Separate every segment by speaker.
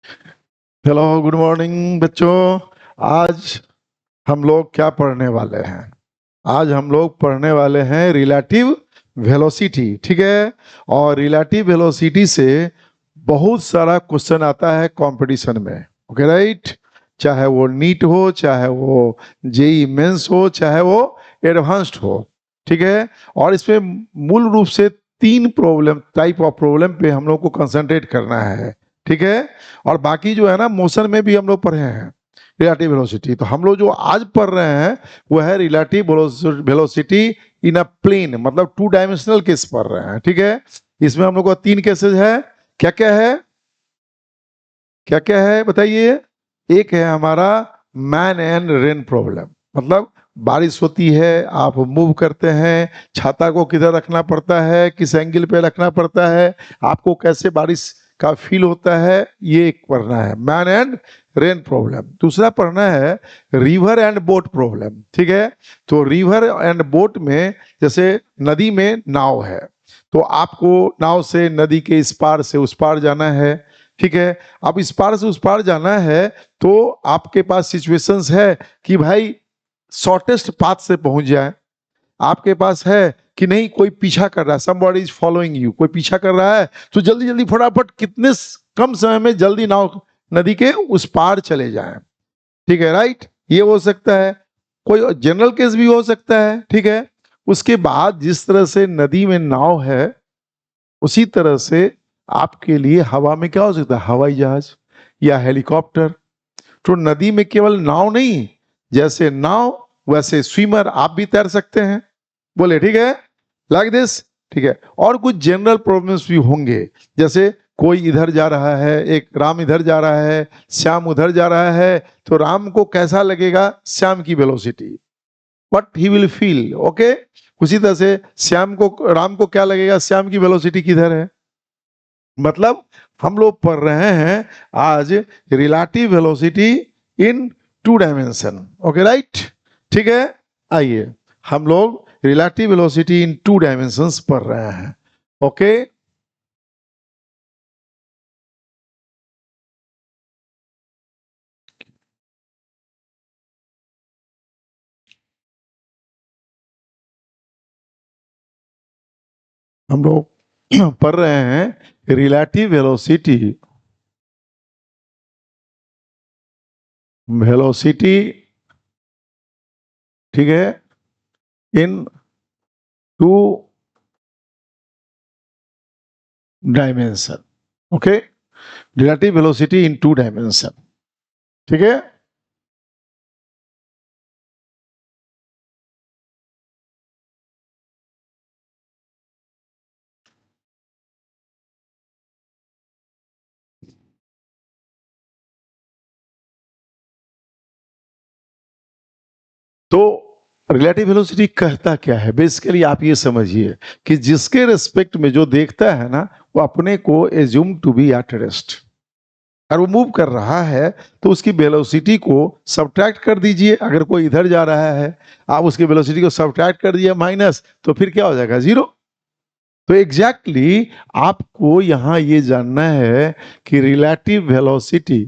Speaker 1: Hello, good morning बच्चों। आज हम लोग क्या पढ़ने वाले हैं? आज हम लोग पढ़ने वाले हैं रिलेटिव वेलोसिटी, ठीक है। और रिलेटिव वेलोसिटी से बहुत सारा क्वेश्चन आता है कंपटीशन में, ओके राइट। चाहे वो नीट हो, चाहे वो जेई मेंस हो, चाहे वो एडवांस्ड हो, ठीक है। और इसमें मूल रूप से तीन टाइप ऑफ प्रॉब्लम पे हम लोग को कंसंट्रेट करना है, ठीक है। और बाकी जो है ना, मोशन में भी हम लोग पढ़े हैं रिलेटिव वेलोसिटी। तो हम लोग जो आज पढ़ रहे हैं वो है relative velocity in a plane, मतलब 2 डायमेंशनल केस पढ़ रहे हैं, ठीक है। इसमें हम लोग को 3 केसेस है। क्या क्या है, क्या क्या है बताइए। एक है हमारा मैन एंड रेन प्रॉब्लम, मतलब बारिश होती है, आप मूव करते हैं, छाता को किधर रखना पड़ता है, किस एंगल पे रखना पड़ता है, आपको कैसे बारिश का फील होता है, ये एक पढ़ना है मैन एंड रेन प्रॉब्लम। दूसरा पढ़ना है रिवर एंड बोट प्रॉब्लम, ठीक है। तो रिवर एंड बोट में जैसे नदी में नाव है, तो आपको नाव से नदी के इस पार से उस पार जाना है, ठीक है। अब इस पार से उस पार जाना है तो आपके पास सिचुएशंस है कि भाई शॉर्टेस्ट पाथ से पहुंच जाए। आपके पास है कि नहीं, कोई पीछा कर रहा है, somebody is following you, कोई पीछा कर रहा है, तो जल्दी जल्दी फटाफट कितने कम समय में जल्दी नाव नदी के उस पार चले जाएं, ठीक है राइट। ये हो सकता है, कोई जनरल केस भी हो सकता है, ठीक है। उसके बाद जिस तरह से नदी में नाव है, उसी तरह से आपके लिए हवा में क्या हो सकता है, हवाई जहाज या हेलीकॉप्टर। तो नदी में केवल नाव नहीं, जैसे नाव वैसे स्विमर आप भी तैर सकते हैं, बोले ठीक है, लाइक दिस, ठीक है। और कुछ जनरल प्रॉब्लम्स भी होंगे, जैसे कोई इधर जा रहा है, एक राम इधर जा रहा है, श्याम उधर जा रहा है, तो राम को कैसा लगेगा श्याम की velocity, what he will feel, okay. उसी तरह से राम को क्या लगेगा, श्याम की वेलोसिटी किधर है। मतलब हम लोग पढ़ रहे हैं आज रिलेटिव वेलोसिटी इन 2 डायमेंशन, ओके राइट, ठीक है। आइए हम लोग रिलेटिव वेलोसिटी इन 2 डायमेंशंस पढ़ रहे हैं, ओके। हम लोग पढ़ रहे हैं रिलेटिव वेलोसिटी ठीक है, इन 2 डायमेंशन, ओके। रिलेटिव वेलोसिटी इन 2 डायमेंशन, ठीक है। तो रिलेटिव वेलोसिटी कहता क्या है, बेसिकली आप ये समझिए कि जिसके रेस्पेक्ट में जो देखता है ना, वो अपने को assume to be at rest, और वो मूव कर रहा है तो उसकी वेलोसिटी को सब्ट्रैक्ट कर दीजिए। अगर कोई इधर जा रहा है, आप उसकी वेलोसिटी को सब्ट्रैक्ट कर दिए माइनस, तो फिर क्या हो जाएगा, जीरो। तो एग्जैक्टली आपको यहां ये जानना है कि relative velocity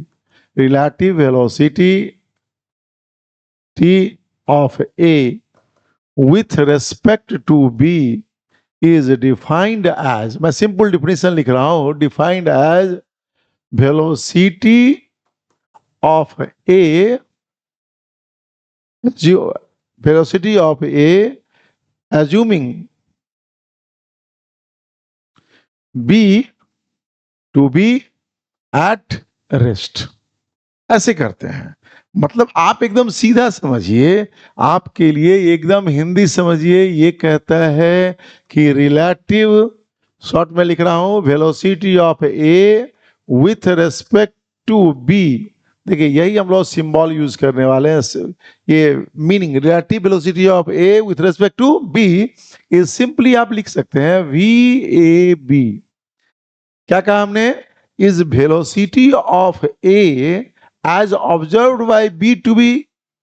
Speaker 1: t of A with respect to B is defined as, मैं सिंपल डिफिनेशन लिख रहा हूं, defined as velocity of A, velocity of A assuming B to be at rest। ऐसे करते हैं, मतलब आप एकदम सीधा समझिए, आपके लिए एकदम हिंदी समझिए। ये कहता है कि रिलेटिव, शॉर्ट में लिख रहा हूं, velocity of A with respect to B. देखिए यही हम लोग सिंबल यूज करने वाले हैं। ये meaning relative velocity of A with respect to B is simply आप लिख सकते हैं वी ए बी। क्या कहा हमने, is velocity of A as observed by B to be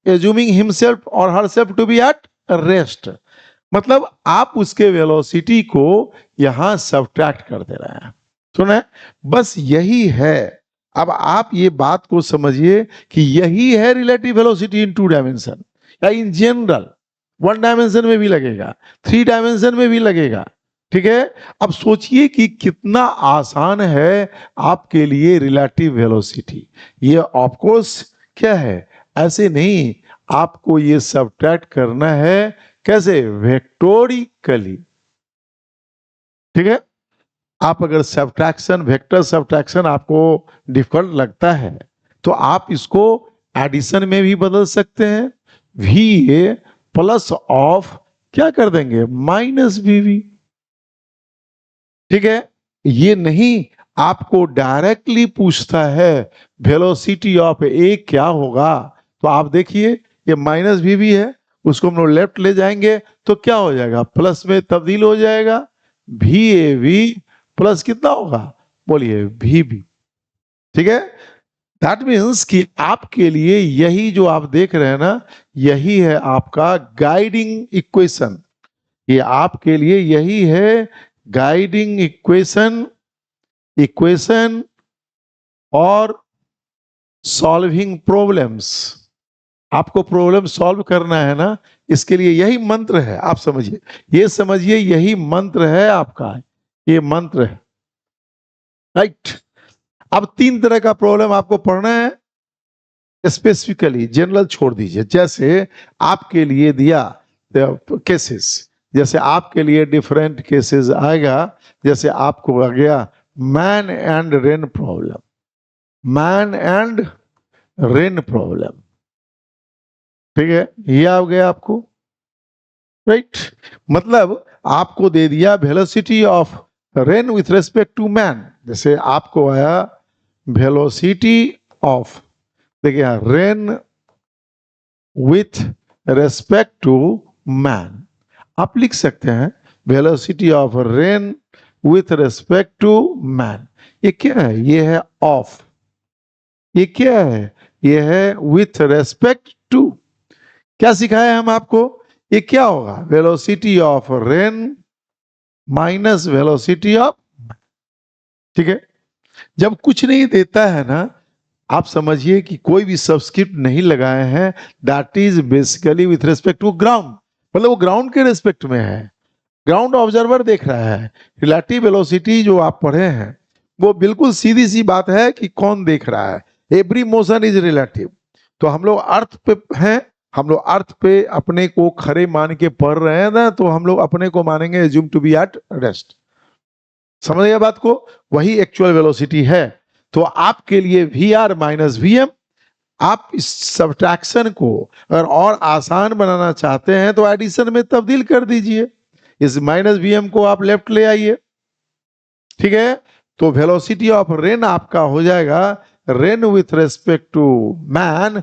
Speaker 1: assuming himself or herself to be at rest। मतलब आप उसके वेलोसिटी को यहां सब्ट्रैक्ट कर दे रहे हैं, सुने, बस यही है अब आप ये बात को समझिए कि यही है रिलेटिव वेलोसिटी इन 2 डायमेंशन या इन जनरल 1 डायमेंशन में भी लगेगा, 3 डायमेंशन में भी लगेगा। ठीक है, अब सोचिए कि कितना आसान है आपके लिए रिलेटिव वेलोसिटी। ये ऑफ कोर्स क्या है, ऐसे नहीं, आपको ये सबट्रैक्ट करना है। कैसे? वेक्टोरिकली। ठीक है, आप अगर सब्ट्रैक्शन, वेक्टर सब्ट्रैक्शन आपको डिफिकल्ट लगता है तो आप इसको एडिशन में भी बदल सकते हैं। वी ए प्लस ऑफ क्या कर देंगे, माइनस वी वी। ठीक है, ये नहीं आपको डायरेक्टली पूछता है वेलोसिटी ऑफ ए क्या होगा, तो आप देखिए ये माइनस वी वी है, उसको हम लोग लेफ्ट ले जाएंगे तो क्या हो जाएगा, प्लस में तब्दील हो जाएगा। वी ए वी प्लस कितना होगा, बोलिए वी बी। ठीक है, दैट मीन्स कि आपके लिए यही जो आप देख रहे हैं ना, यही है आपका गाइडिंग इक्वेशन। ये आपके लिए यही है गाइडिंग इक्वेशन, इक्वेशन और सॉल्विंग प्रॉब्लम्स। आपको प्रॉब्लम सॉल्व करना है ना, इसके लिए यही मंत्र है। आप समझिए, ये समझिए यही मंत्र है आपका, ये मंत्र है। राइट, अब 3 तरह का प्रॉब्लम आपको पढ़ना है, स्पेसिफिकली जनरल छोड़ दीजिए। जैसे आपके लिए दिया केसेस, जैसे आपके लिए डिफरेंट केसेस आएगा। जैसे आपको आ गया man and rain problem, man and rain problem. ठीक है, ये आ गया आपको। राइट, मतलब आपको दे दिया velocity of rain with respect to man. जैसे आपको आया वेलोसिटी ऑफ, देखिए rain with respect to man, आप लिख सकते हैं velocity of rain with respect to man. ये क्या है, ये है ऑफ। ये क्या है, ये है विथ रेस्पेक्ट टू। क्या सिखाया हम आपको, ये क्या होगा, velocity of rain minus velocity of. ठीक है, जब कुछ नहीं देता है ना, आप समझिए कि कोई भी सबस्क्रिप्ट नहीं लगाए हैं, that is basically with respect to ground, मतलब वो ग्राउंड के रेस्पेक्ट में है, ग्राउंड ऑब्जर्वर देख रहा है। रिलेटिव वेलोसिटी जो आप पढ़े हैं वो बिल्कुल सीधी सी बात है कि कौन देख रहा है, एवरी मोशन इज रिलेटिव। तो हम लोग अर्थ पे हैं, हम लोग अर्थ पे अपने को खड़े मान के पढ़ रहे हैं ना, तो हम लोग अपने को मानेंगे assume to be at rest. समझ गया बात को, वही एक्चुअल वेलोसिटी है। तो आपके लिए V R minus V M, आप इस सब्ट्रैक्शन को अगर और आसान बनाना चाहते हैं तो एडिशन में तब्दील कर दीजिए, इस माइनस वी एम को आप लेफ्ट ले आइए। ठीक है, तो वेलोसिटी ऑफ रेन आपका हो जाएगा rain with respect to man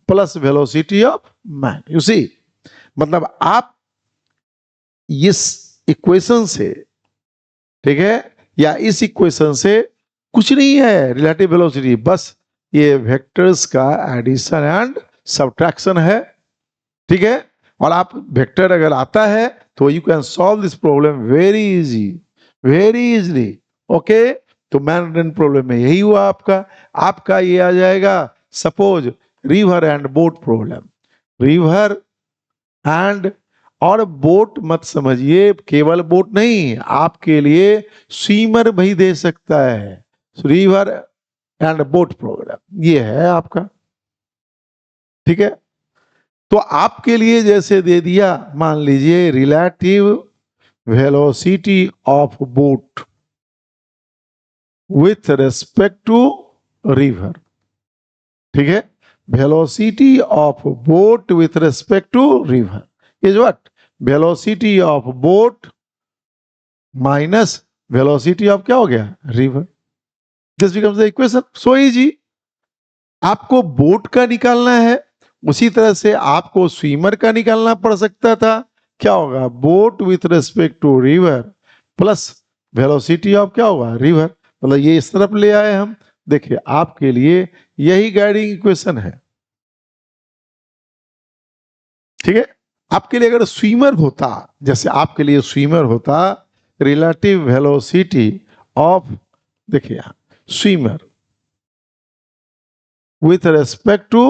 Speaker 1: plus velocity of man. You see, मतलब आप इस इक्वेशन से, ठीक है, या इस इक्वेशन से कुछ नहीं है रिलेटिव वेलोसिटी, बस ये वेक्टर्स का एडिशन एंड सब्ट्रैक्शन है। ठीक है, और आप वेक्टर अगर आता है तो you can solve this problem very easy, very easily. Okay, तो मैन रेन प्रॉब्लम में यही हुआ आपका। आपका ये आ जाएगा suppose river and boat problem, river and, और बोट मत समझिए केवल बोट नहीं, आपके लिए स्वीमर भी दे सकता है। रिवर एंड बोट प्रॉब्लम ये है आपका। ठीक है, तो आपके लिए जैसे दे दिया, मान लीजिए relative velocity of boat with respect to river. ठीक है, velocity of boat with respect to river is what, velocity of boat minus velocity of क्या हो गया, river. This becomes the equation. So easy, आपको बोट का निकालना है, उसी तरह से आपको स्विमर का निकालना पड़ सकता था। क्या होगा, boat with respect to river plus velocity of क्या होगा, रिवर। मतलब ये इस तरफ ले आए हम। देखिए आपके लिए यही गाइडिंग इक्वेशन है। ठीक है, आपके लिए अगर स्विमर होता, जैसे आपके लिए स्विमर होता रिलेटिव वेलोसिटी ऑफ, देखिए swimmer, with respect to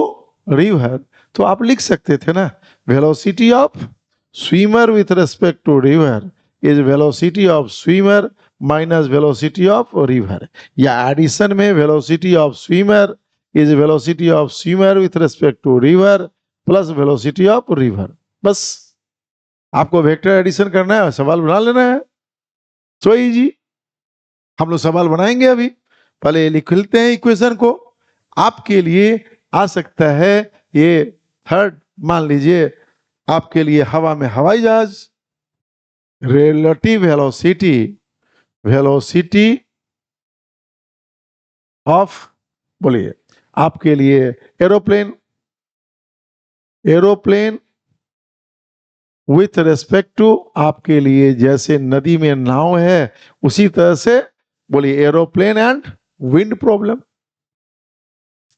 Speaker 1: river, तो आप लिख सकते थे ना, velocity of swimmer with respect to river is velocity of swimmer minus velocity of river, या एडिशन में velocity of swimmer is velocity of swimmer with respect to river plus velocity of river. बस आपको vector addition करना है, सवाल बना लेना है, सो इजी। हम लोग सवाल बनाएंगे अभी, पहले लिख लेते हैं इक्वेशन को। आपके लिए आ सकता है ये थर्ड, मान लीजिए आपके लिए हवा में हवाई जहाज, रिलेटिव वेलोसिटी, वेलोसिटी ऑफ, बोलिए आपके लिए aeroplane, aeroplane with respect to, आपके लिए जैसे नदी में नाव है उसी तरह से बोलिए एरोप्लेन एंड विंड प्रॉब्लम।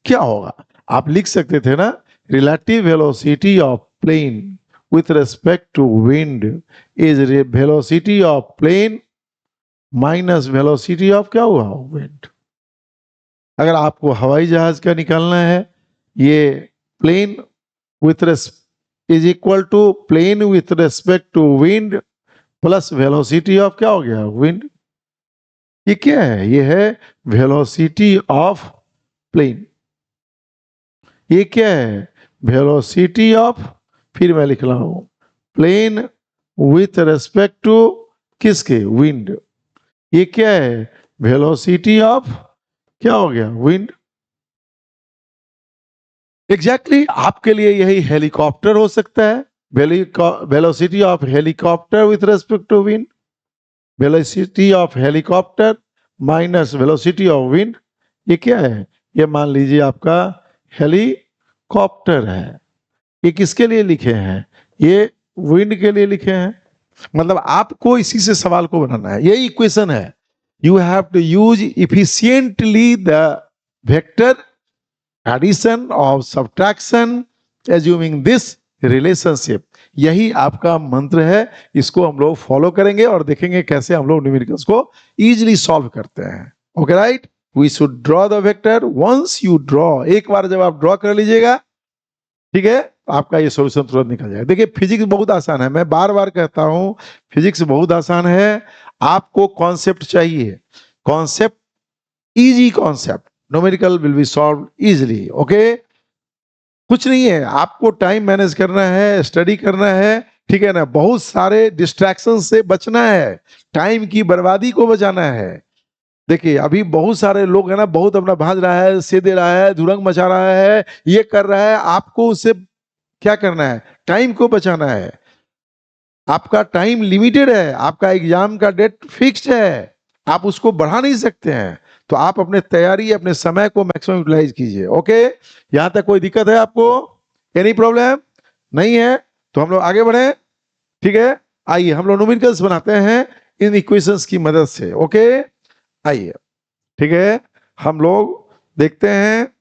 Speaker 1: क्या होगा, आप लिख सकते थे ना, relative velocity of plane with respect to wind is velocity of plane minus velocity of क्या हुआ, विंड। अगर आपको हवाई जहाज का निकालना है, ये plane with is equal to plane with respect to wind plus velocity of क्या हो गया, विंड। ये क्या है, ये है वेलोसिटी ऑफ प्लेन। ये क्या है, वेलोसिटी ऑफ, फिर मैं लिख रहा हूं प्लेन विथ रेस्पेक्ट टू किसके, विंड। ये क्या है, वेलोसिटी ऑफ क्या हो गया, विंड। एग्जैक्टली आपके लिए यही हेलीकॉप्टर हो सकता है, velocity of helicopter with respect to wind, velocity of helicopter minus velocity of wind. ये क्या है, ये मान लीजिए आपका हेलीकॉप्टर है। ये किसके लिए लिखे हैं, ये विंड के लिए लिखे हैं। मतलब आपको इसी से सवाल को बनाना है, यही इक्वेशन है। You have to use efficiently the vector addition और सब्ट्रैक्शन एज्यूमिंग दिस रिलेशनशिप। यही आपका मंत्र है, इसको हम लोग फॉलो करेंगे और देखेंगे कैसे हम लोग न्यूमेरिकल्स को इजीली सॉल्व करते हैं। Okay right, we should draw the vector. Once you draw, एक बार जब आप ड्रॉ कर लीजिएगा, ठीक है, आपका ये सॉल्यूशन तुरंत निकल जाएगा। देखिए फिजिक्स बहुत आसान है, मैं बार बार कहता हूं फिजिक्स बहुत आसान है। आपको कॉन्सेप्ट चाहिए, concept, easy concept, numerical will be solve easily. Okay, कुछ नहीं है, आपको टाइम मैनेज करना है, स्टडी करना है, ठीक है ना, बहुत सारे डिस्ट्रैक्शन से बचना है, टाइम की बर्बादी को बचाना है। देखिए अभी बहुत सारे लोग है ना, बहुत अपना भाज रहा है, से दे रहा है, धुरंग मचा रहा है, ये कर रहा है। आपको उससे क्या करना है, टाइम को बचाना है। आपका टाइम लिमिटेड है, आपका एग्जाम का डेट फिक्स्ड है, आप उसको बढ़ा नहीं सकते हैं। तो आप अपने तैयारी, अपने समय को मैक्सिमम यूटिलाइज कीजिए। ओके, यहां तक कोई दिक्कत है आपको, एनी प्रॉब्लम नहीं है, तो हम लोग आगे बढ़े। ठीक है, आइए हम लोग न्यूमेरिकल्स बनाते हैं इन इक्वेशंस की मदद से। ओके आइए, ठीक है, हम लोग देखते हैं।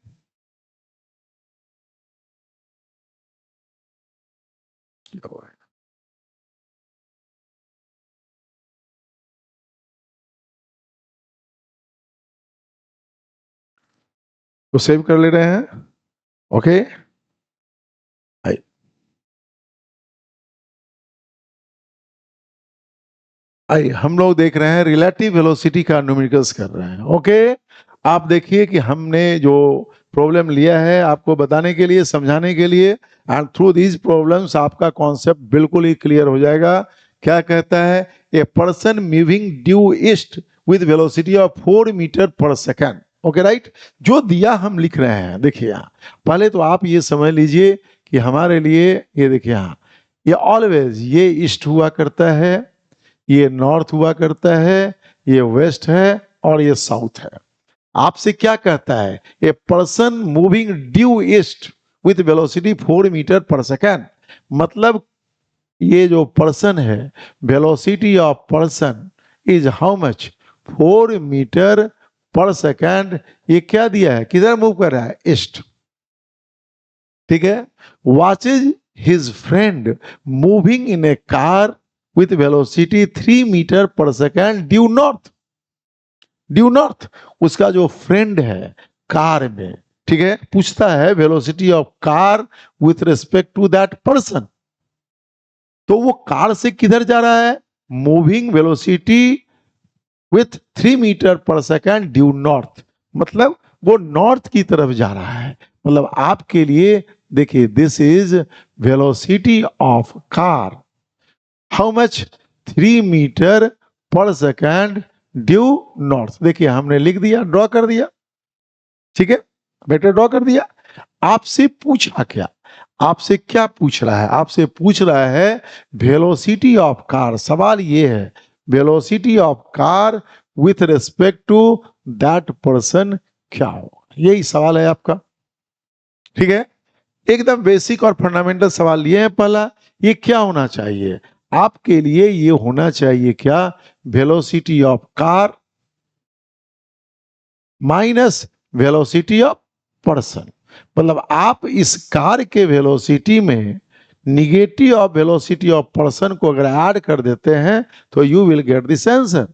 Speaker 1: तो सेव कर ले रहे हैं। ओके आइए हम लोग देख रहे हैं रिलेटिव वेलोसिटी का न्यूमेरिकल्स कर रहे हैं। ओके, आप देखिए कि हमने जो प्रॉब्लम लिया है आपको बताने के लिए, समझाने के लिए, एंड थ्रू दीज प्रॉब्लम्स आपका कॉन्सेप्ट बिल्कुल ही क्लियर हो जाएगा। क्या कहता है, a person moving due east with velocity of 4 metre per second. Okay right, जो दिया हम लिख रहे हैं, देखिए यहाँ पहले तो आप ये समझ लीजिए कि हमारे लिए ये देखिए यहाँ, ये ऑलवेज ये ईस्ट हुआ करता है, ये नॉर्थ हुआ करता है, ये वेस्ट है और ये साउथ है। आपसे क्या कहता है, a person moving due east with velocity 4 metre per second. मतलब ये जो पर्सन है, velocity of person is how much, 4 metre per second. ये क्या दिया है, किधर मूव कर रहा है, ईस्ट। ठीक है, watches his friend moving in a car with velocity 3 metre per second due north. Due north, उसका जो फ्रेंड है कार में, ठीक है, पूछता है velocity of car with respect to that person. तो वो कार से किधर जा रहा है? Moving velocity with 3 metre per second due north, मतलब वो नॉर्थ की तरफ जा रहा है। मतलब आपके लिए देखिए, this is velocity of car, how much? 3 metre per second due north. देखिए हमने लिख दिया, ड्रॉ कर दिया, ठीक है बेटा, ड्रॉ कर दिया। आपसे पूछा क्या? आपसे क्या पूछ रहा है? आपसे पूछ रहा है वेलोसिटी ऑफ कार। सवाल ये है velocity of car with respect to that person क्या होगा, यही सवाल है आपका। ठीक है, एकदम बेसिक और फंडामेंटल सवाल ये है। पहला, ये क्या होना चाहिए आपके लिए? ये होना चाहिए क्या? Velocity of car minus velocity of person. मतलब आप इस कार के वेलोसिटी में negative of velocity of person को अगर ऐड कर देते हैं तो you will get this answer.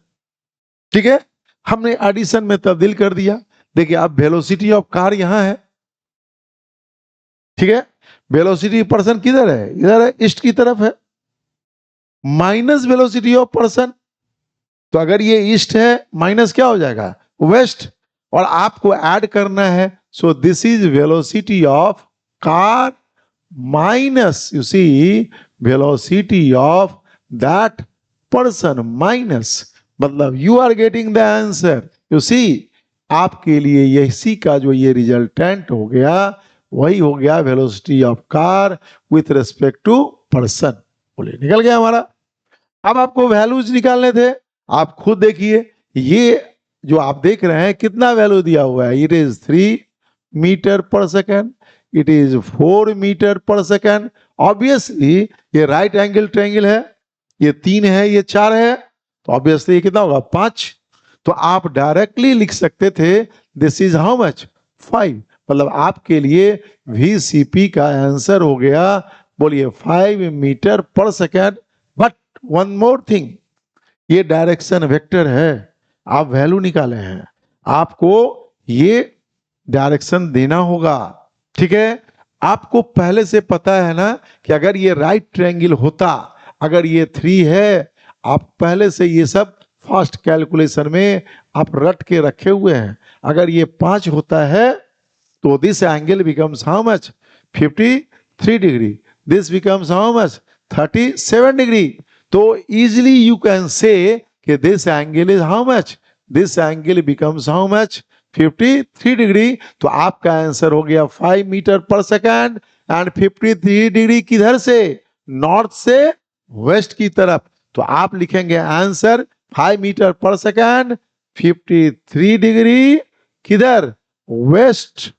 Speaker 1: ठीक है, हमने एडिशन में तब्दील कर दिया। देखिए अब वेलोसिटी ऑफ कार यहां है, ठीक है, वेलोसिटी पर्सन किधर है? इधर है, ईस्ट की तरफ है, माइनस वेलोसिटी ऑफ पर्सन। तो अगर ये ईस्ट है, माइनस क्या हो जाएगा? वेस्ट। और आपको ऐड करना है, so this is velocity of car minus, you see, velocity of that person minus, मतलब you are getting the answer. You see, आपके लिए इसी का जो ये रिजल्टेंट हो गया वही हो गया velocity of car with respect to person. बोले निकल गया हमारा। अब आपको वैल्यूज निकालने थे, आप खुद देखिए, ये जो आप देख रहे हैं कितना वैल्यू दिया हुआ है? It is 3 metre per second, it is 4 metre per second. Obviously ये राइट एंगल ट्रायंगल है, ये 3 है, ये 4 है, तो ऑब्वियसली ये कितना होगा? 5। तो आप डायरेक्टली लिख सकते थे दिस इज हाउ मच? 5। मतलब आपके लिए VCP का आंसर हो गया, बोलिए 5 metre per second. But one more thing, ये डायरेक्शन वेक्टर है, आप वैल्यू निकाले हैं, आपको ये डायरेक्शन देना होगा। ठीक है, आपको पहले से पता है ना कि अगर ये राइट ट्रायंगल होता, अगर ये 3 है, आप पहले से ये सब फास्ट कैलकुलेशन में आप रट के रखे हुए हैं। अगर ये 5 होता है तो this angle becomes how much? 53 degree, this becomes how much? 37 degree. तो इजिली यू कैन से कि this angle is how much? This angle becomes how much? 53 degree. तो आपका आंसर हो गया 5 metre per second. And 53 degree किधर से? North से waste की तरफ। तो आप लिखेंगे answer 5 metre per second 53 degree किधर? वेस्ट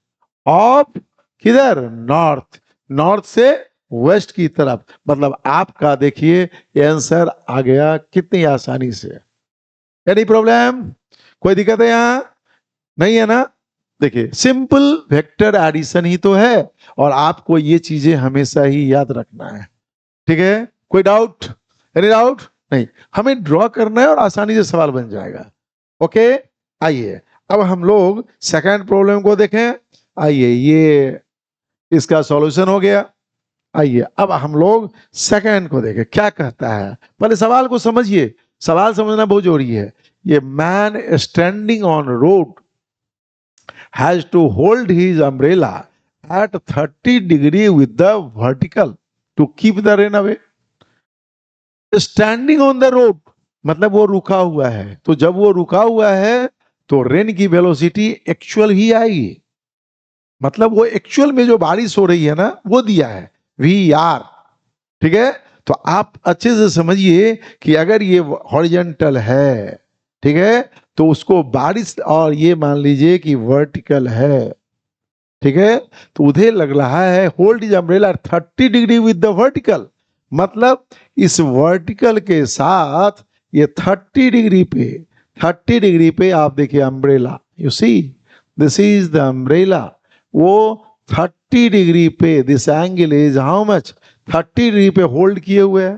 Speaker 1: ऑफ किधर? नॉर्थ। नॉर्थ से वेस्ट की तरफ। मतलब आपका देखिए ये आंसर आ गया कितनी आसानी से। Any problem? कोई दिक्कत है यहां? नहीं है ना? देखिए सिंपल वेक्टर एडिशन ही तो है, और आपको ये चीजें हमेशा ही याद रखना है। ठीक है, कोई डाउट? Any doubt? नहीं, हमें ड्रॉ करना है और आसानी से सवाल बन जाएगा। ओके, आइए अब हम लोग सेकंड प्रॉब्लम को देखें। आइए, ये इसका सॉल्यूशन हो गया। आइए अब हम लोग सेकंड को देखें क्या कहता है। पहले सवाल को समझिए, सवाल समझना बहुत जरूरी है। ये man standing on road has to hold his umbrella at 30 degree with the vertical to keep the rain away. Standing on the road मतलब वो रुका हुआ है, तो जब वो रुका हुआ है तो रेन की वेलोसिटी एक्चुअल ही आएगी। मतलब वो एक्चुअल में जो बारिश हो रही है ना वो दिया है VR। ठीक है, तो आप अच्छे से समझिए कि अगर ये हॉरिजॉन्टल है, ठीक है, तो उसको बारिश, और ये मान लीजिए कि वर्टिकल है, ठीक है, तो उधर लग रहा है hold is umbrella 30 degree with the vertical. मतलब इस वर्टिकल के साथ ये 30 डिग्री पे आप देखिए umbrella, you see this is the umbrella. वो 30 डिग्री पे, this angle is how much? 30 degree पे होल्ड किए हुए है।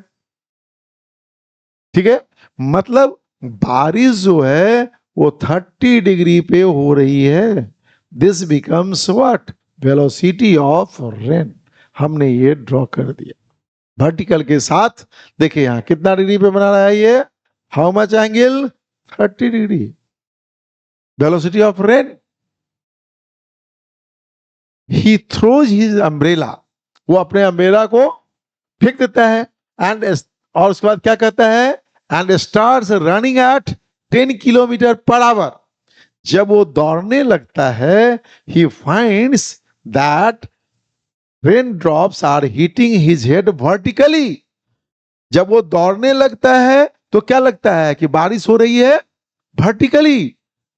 Speaker 1: ठीक है, मतलब बारिश जो है वो 30 डिग्री पे हो रही है। This becomes what, velocity of rain. हमने ये ड्रॉ कर दिया वर्टिकल के साथ। देखिए यहां कितना डिग्री पे बना रहा है ये, how much angle, 30 degree. Velocity of rain, he throws his umbrella, वो अपने अम्ब्रेला को फेंक देता है, एंड और उसके बाद क्या कहता है, and starts running at 10 kilometre per hour. जब वो दौड़ने लगता है, he finds that rain drops are hitting his head vertically. जब वो दौड़ने लगता है तो क्या लगता है कि बारिश हो रही है, वर्टिकली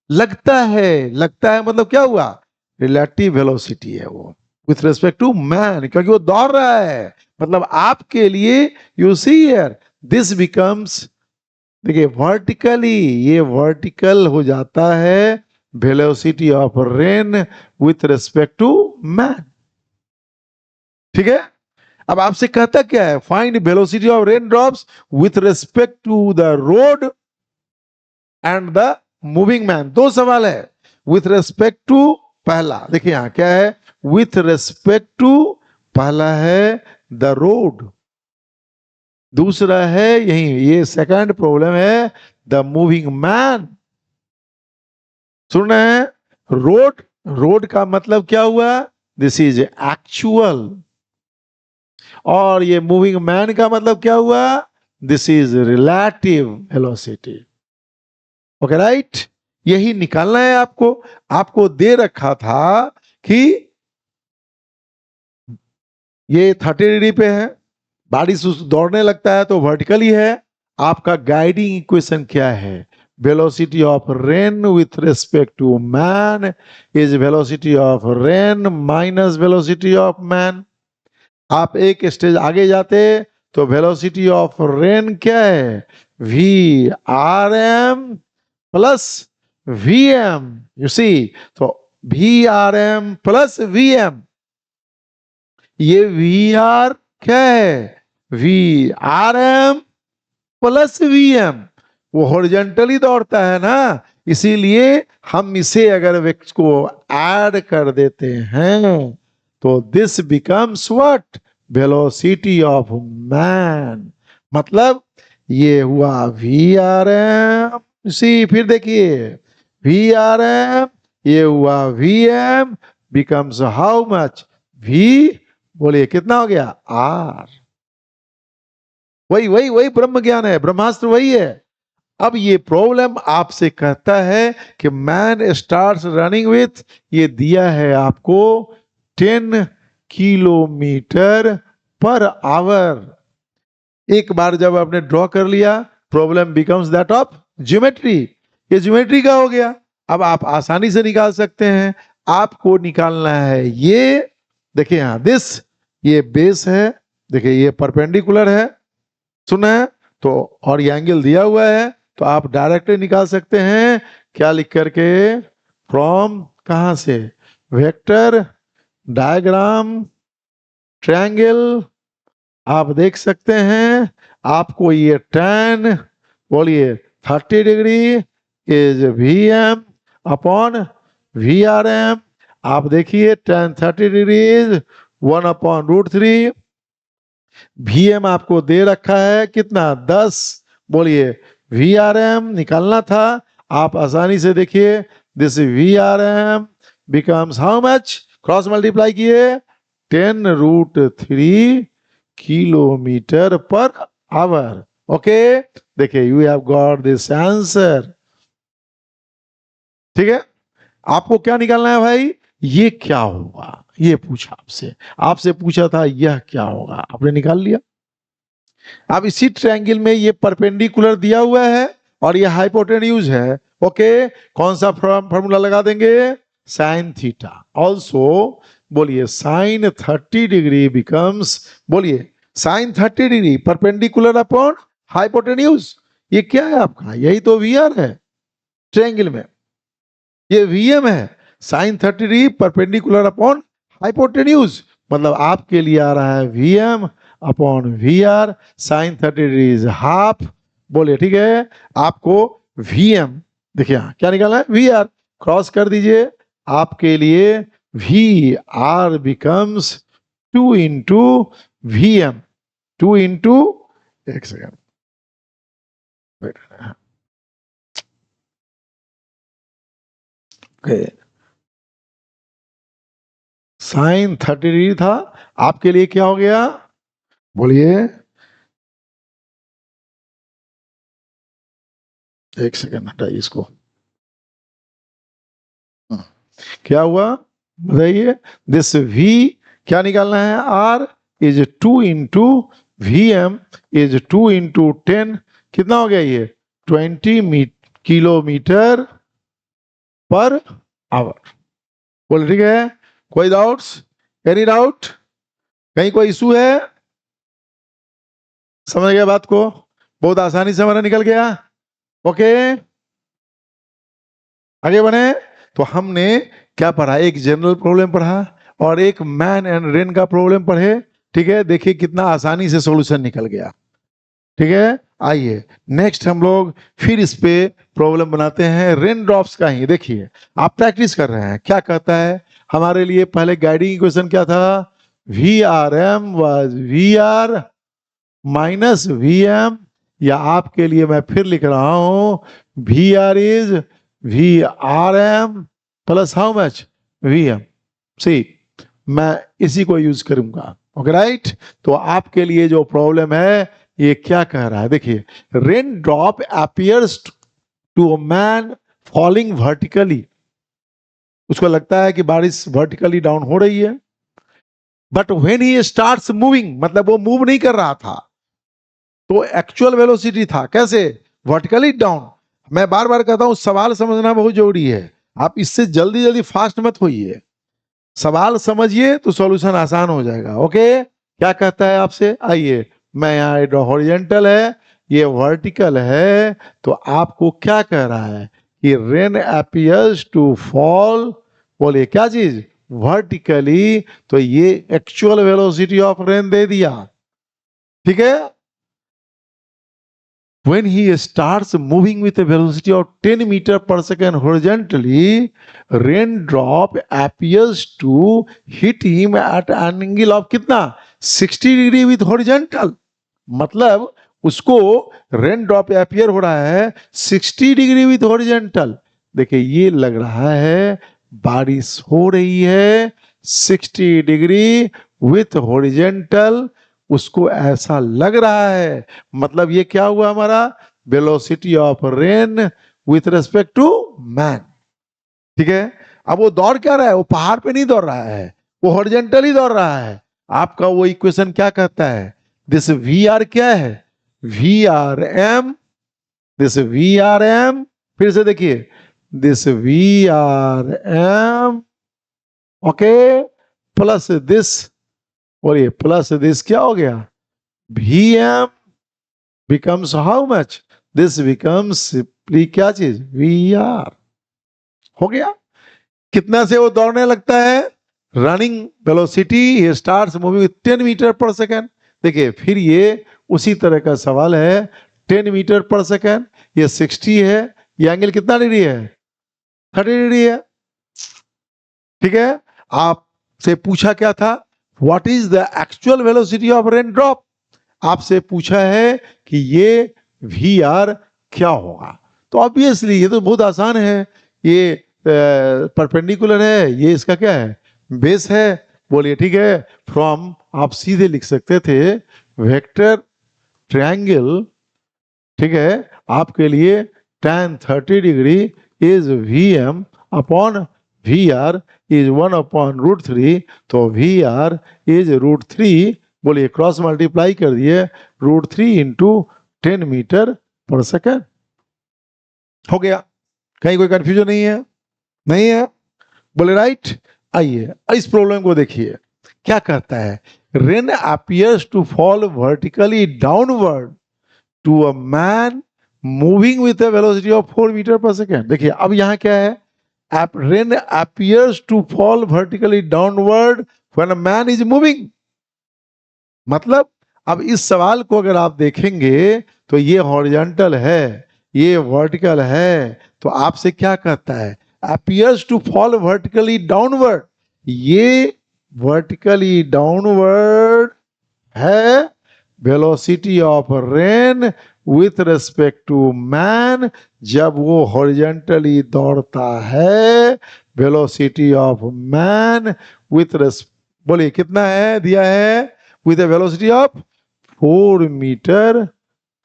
Speaker 1: लगता है मतलब क्या हुआ, रिलेटिव वेलोसिटी है वो विथ रिस्पेक्ट टू मैन, क्योंकि वो दौड़ रहा है। मतलब आपके लिए you see here this becomes, देखिए वर्टिकली, ये वर्टिकल हो जाता है velocity of rain with respect to man. ठीक है, अब आपसे कहता क्या है, find velocity of rain drops with respect to the road and the moving man. दो सवाल है, विथ रिस्पेक्ट टू, पहला देखिए यहां क्या है, विथ रिस्पेक्ट टू, पहला है द रोड, दूसरा है यही, ये सेकंड प्रॉब्लम है द मूविंग मैन। सुन रहे हैं, रोड, रोड का मतलब क्या हुआ, दिस इज एक्चुअल, और ये मूविंग मैन का मतलब क्या हुआ, this is relative velocity. Okay right, यही निकालना है आपको। आपको दे रखा था कि ये 30 डिग्री पे है, बारिश दौड़ने लगता है तो वर्टिकली है। आपका गाइडिंग इक्वेशन क्या है, velocity of rain with respect to man is velocity of rain minus velocity of man. आप एक स्टेज आगे जाते तो वेलोसिटी ऑफ रेन क्या है, V R M plus V M, you see, तो V R M plus V M, ये V R क्या है, V R M plus V M, वो हॉरिजॉन्टली दौड़ता है ना, इसीलिए हम इसे अगर वेक्स को ऐड कर देते हैं तो this becomes what, velocity of man. मतलब ये हुआ वी आर एम, सी फिर देखिए वी आर एम, ये हुआ V M becomes how much, V, बोलिए कितना हो गया, आर। वही वही वही ब्रह्म ज्ञान है, ब्रह्मास्त्र वही है। अब ये प्रॉब्लम आपसे कहता है कि मैन स्टार्ट्स रनिंग विथ, ये दिया है आपको 10 किलोमीटर पर आवर। एक बार जब आपने ड्रॉ कर लिया, problem becomes that of geometry, ये ज्योमेट्री का हो गया। अब आप आसानी से निकाल सकते हैं। आपको निकालना है ये, देखिए यहां दिस, ये बेस है, देखिए ये परपेंडिकुलर है, सुना है तो, और ये एंगल दिया हुआ है, तो आप डायरेक्टली निकाल सकते हैं, क्या लिख करके, फ्रॉम, कहां से, वेक्टर डायग्राम ट्रायंगल। आप देख सकते हैं, आपको ये tan, बोलिए 30 degree is V M upon V R M. आप देखिए tan 30 degree is 1/√3। V M आपको दे रखा है कितना, 10, बोलिए वी आर एम निकालना था। आप आसानी से देखिए, this V R M becomes how much, cross multiply किए 10√3 किलोमीटर पर आवर। ओके, देखिए you have got this answer. ठीक है, आपको क्या निकालना है भाई, ये क्या होगा, ये पूछा आपसे, आपसे पूछा था यह क्या होगा, आपने निकाल लिया। अब इसी ट्रायंगल में ये परपेंडिकुलर दिया हुआ है और ये हाइपोटेन्यूज है। ओके, कौन सा फॉर्मूला लगा देंगे, साइन थीटा। ऑल्सो बोलिए साइन 30 डिग्री बिकम्स, बोलिए sine 30 degree perpendicular upon hypotenuse. ये क्या है आपका, यही तो वी आर है ट्रायंगल में, ये वीएम है, sine 30 degree perpendicular upon hypotenuse. मतलब आपके लिए आ रहा है VM upon V R, sine 30 degree is half. बोलिए ठीक है, आपको वीएम, देखिए क्या निकालना है, वी आर, क्रॉस कर दीजिए, आपके लिए V R becomes 2 into V M, 2 into, एक सेकेंड, साइन 30 डिग्री था, आपके लिए क्या हो गया, बोलिए, एक सेकेंड हटाइए इसको, क्या हुआ बताइए। दिस v क्या निकालना है, r is 2 into V M is 2 into 10, कितना हो गया ये 20 किलोमीटर पर आवर। बोल ठीक है, कोई डाउट्स, एनी डाउट, कहीं कोई इशू है, समझ गया बात को, बहुत आसानी से हमारा निकल गया। ओके आगे बढ़े। तो हमने क्या पढ़ा, एक जनरल प्रॉब्लम पढ़ा और एक मैन एंड रेन का प्रॉब्लम पढ़े। ठीक है, देखिए कितना आसानी से सॉल्यूशन निकल गया। ठीक है, आइए नेक्स्ट हम लोग फिर इस पे प्रॉब्लम बनाते हैं रेन ड्रॉप्स का ही। देखिए आप प्रैक्टिस कर रहे हैं, क्या कहता है हमारे लिए, पहले गाइडिंग इक्वेशन क्या था, V R M was V R minus V M, या आपके लिए मैं फिर लिख रहा हूं V R is V R M plus how much V M. See मैं इसी को यूज करूंगा। ओके राइट, तो आपके लिए जो प्रॉब्लम है ये क्या कह रहा है, देखिए rain drop appears to a man falling vertically, उसको लगता है कि बारिश वर्टिकली डाउन हो रही है, but when he starts moving, मतलब वो मूव नहीं कर रहा था, तो एक्चुअल वेलोसिटी था कैसे, वर्टिकली डाउन। मैं बार बार कहता हूं सवाल समझना बहुत जरूरी है, आप इससे जल्दी जल्दी फास्ट मत होइए, सवाल समझिए तो सॉल्यूशन आसान हो जाएगा। ओके क्या कहता है आपसे, आइए मैं यहाँ हॉरिजॉन्टल है, ये वर्टिकल है, तो आपको क्या कह रहा है कि रेन अपीयर्स टू फॉल, बोलिए क्या चीज, वर्टिकली, तो ये एक्चुअल वेलोसिटी ऑफ रेन दे दिया। ठीक है, when he starts moving with a velocity of 10 meter per second horizontally, raindrop appears to hit him at an angle of कितना 60 डिग्री with horizontal, मतलब उसको रेन ड्रॉप अपियर हो रहा है 60 degree with horizontal. देखिए ये लग रहा है बारिश हो रही है 60 डिग्री विथ हॉरिजॉन्टल, उसको ऐसा लग रहा है, मतलब ये क्या हुआ हमारा, velocity of rain with respect to man. ठीक है, अब वो दौड़ क्या रहा है, वो पहाड़ पे नहीं दौड़ रहा है, वो हॉरिजॉन्टली दौड़ रहा है। आपका वो इक्वेशन क्या कहता है, दिस वी आर क्या है, V R M, this V R M, फिर से देखिए this V R M, okay, plus this, और ये प्लस दिस क्या हो गया, V M becomes how much, this becomes simply क्या चीज, वी आर। हो गया, कितना से वो दौड़ने लगता है, running velocity starts moving 10 metre per second. देखिए फिर ये उसी तरह का सवाल है, 10 मीटर पर सेकेंड, ये 60 है, ये एंगल कितना डिग्री है, 30 डिग्री है। ठीक है, आपसे पूछा क्या था, what is the actual velocity of rain drop, आपसे पूछा है कि ये वी आर क्या होगा। तो ऑब्वियसली ये तो बहुत आसान है, ये परपेंडिकुलर है, ये इसका क्या है, बेस है। बोलिए ठीक है, फ्रॉम आप सीधे लिख सकते थे वेक्टर ट्रायंगल, ठीक है, आपके लिए tan 30 degree is V M upon V R is 1/√3, तो वी आर इज √3, बोलिए क्रॉस मल्टीप्लाई कर दिए, √3 इंटू 10 मीटर पर सेकेंड। हो गया, कहीं कोई कंफ्यूजन नहीं है, नहीं है, बोले राइट। आइए इस प्रॉब्लम को देखिए क्या कहता है, rain appears to fall vertically downward to a man moving with a velocity of 4 metre per second. देखिए अब यहां क्या है, rain appears to fall vertically downward when a man is moving, मतलब अब इस सवाल को अगर आप देखेंगे तो ये हॉरिजॉन्टल है, ये वर्टिकल है, तो आपसे क्या कहता है, appears to fall vertically downward, ये vertically downward है velocity of rain with respect to man. जब वो horizontally दौड़ता है velocity of man with बोलिए कितना है दिया है, with a velocity of 4 metre